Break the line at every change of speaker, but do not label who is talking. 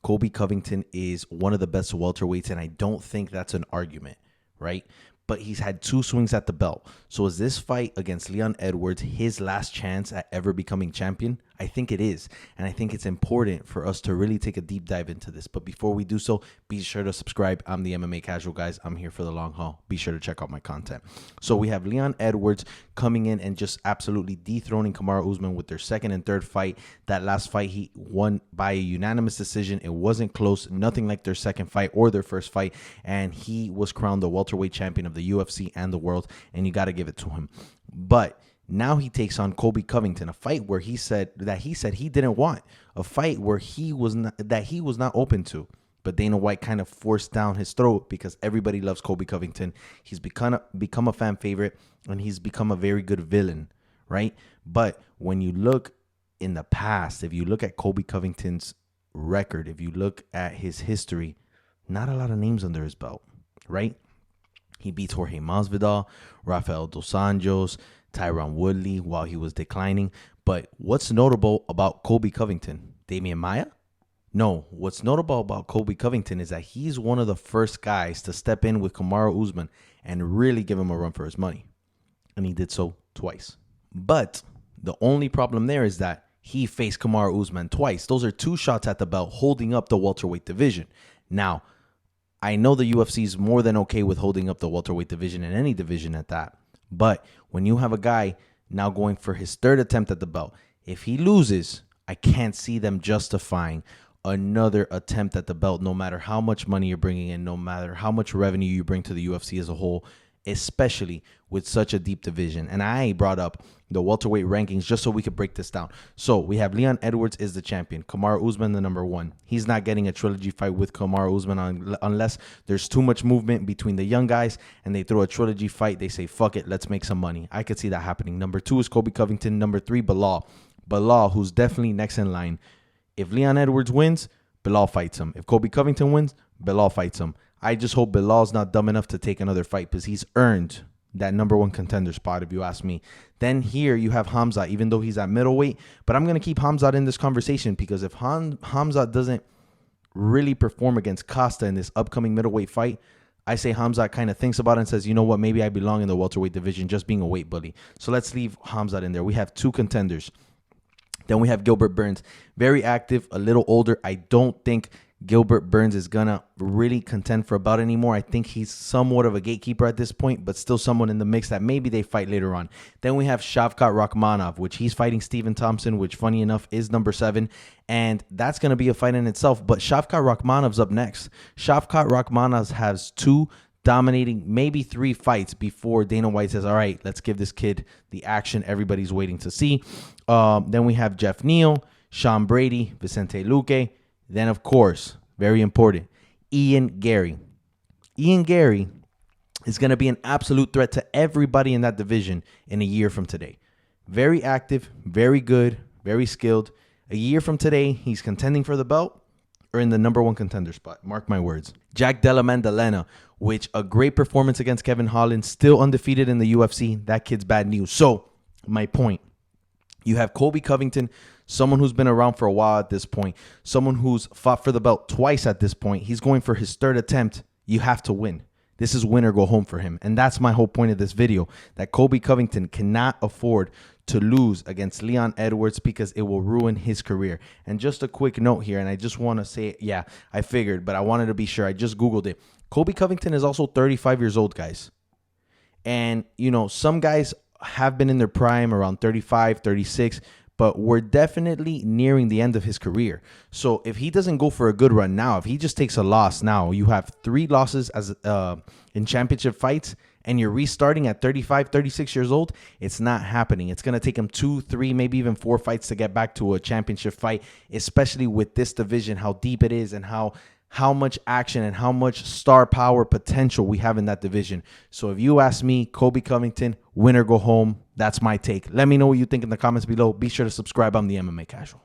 Colby Covington is one of the best welterweights, and I don't think that's an argument, right? But he's had 2 swings at the belt. So is this fight against Leon Edwards his last chance at ever becoming champion? I think it is. And I think it's important for us to really take a deep dive into this. But before we do so, be sure to subscribe. I'm the MMA Casual, guys. I'm here for the long haul. Be sure to check out my content. So we have Leon Edwards coming in and just absolutely dethroning Kamaru Usman with their second and third fight. That last fight, he won by a unanimous decision. It wasn't close. Nothing like their second fight or their first fight. And he was crowned the welterweight champion of the UFC and the world. And you got to give it to him. But now he takes on Colby Covington, a fight where he said he didn't want, a fight where he was not open to. But Dana White kind of forced down his throat because everybody loves Colby Covington. He's become a fan favorite, and he's become a very good villain, right? But when you look in the past, if you look at Colby Covington's record, if you look at his history, not a lot of names under his belt, right? He beats Jorge Masvidal, Rafael dos Anjos, Tyron Woodley while he was declining. But what's notable about Colby Covington? Damian Maia? No. What's notable about Colby Covington is that he's one of the first guys to step in with Kamaru Usman and really give him a run for his money. And he did so twice. But the only problem there is that he faced Kamaru Usman twice. Those are 2 shots at the belt holding up the welterweight division. Now, I know the UFC is more than okay with holding up the welterweight division in any division at that. But when you have a guy now going for his 3rd attempt at the belt, if he loses, I can't see them justifying another attempt at the belt, no matter how much money you're bringing in, no matter how much revenue you bring to the UFC as a whole, especially with such a deep division. And I brought up the welterweight rankings just so we could break this down. So we have Leon Edwards is the champion. Kamaru Usman, the number 1. He's not getting a trilogy fight with Kamaru Usman unless there's too much movement between the young guys and they throw a trilogy fight. They say, fuck it, let's make some money. I could see that happening. Number 2 is Colby Covington. Number 3, Bilal. Bilal, who's definitely next in line. If Leon Edwards wins, Bilal fights him. If Colby Covington wins, Bilal fights him. I just hope Bilal's not dumb enough to take another fight because he's earned that number 1 contender spot, if you ask me. Then here you have Hamzat, even though he's at middleweight. But I'm going to keep Hamzat in this conversation because if Hamzat doesn't really perform against Costa in this upcoming middleweight fight, I say Hamzat kind of thinks about it and says, you know what, maybe I belong in the welterweight division just being a weight bully. So let's leave Hamzat in there. We have 2 contenders. Then we have Gilbert Burns, very active, a little older. I don't think Gilbert Burns is going to really contend for a bout anymore. I think he's somewhat of a gatekeeper at this point, but still someone in the mix that maybe they fight later on. Then we have Shavkat Rakhmonov, which he's fighting Stephen Thompson, which funny enough is number 7. And that's going to be a fight in itself. But Shavkat Rakhmonov's up next. Shavkat Rakhmonov has 2 dominating, maybe 3 fights before Dana White says, all right, let's give this kid the action everybody's waiting to see. Then we have Jeff Neal, Sean Brady, Vicente Luque. Then, of course, very important, Ian Gary. Ian Gary is going to be an absolute threat to everybody in that division in a year from today. Very active, very good, very skilled. A year from today, he's contending for the belt or in the number 1 contender spot. Mark my words. Jack Della Maddalena, which a great performance against Kevin Holland, still undefeated in the UFC. That kid's bad news. So, my point, you have Colby Covington, someone who's been around for a while at this point, someone who's fought for the belt twice at this point. He's going for his 3rd attempt. You have to win. This is win or go home for him. And that's my whole point of this video, that Colby Covington cannot afford to lose against Leon Edwards because it will ruin his career. And just a quick note here, and I just want to say, yeah, I figured, but I wanted to be sure. I just Googled it. Colby Covington is also 35 years old, guys. And, you know, some guys have been in their prime around 35, 36, but we're definitely nearing the end of his career. So if he doesn't go for a good run now, if he just takes a loss now, you have 3 losses as in championship fights, and you're restarting at 35, 36 years old, it's not happening. It's going to take him 2, 3, maybe even 4 fights to get back to a championship fight, especially with this division, how deep it is and how much action and how much star power potential we have in that division. So if you ask me, Colby Covington, win or go home, that's my take. Let me know what you think in the comments below. Be sure to subscribe. I'm the MMA Casual.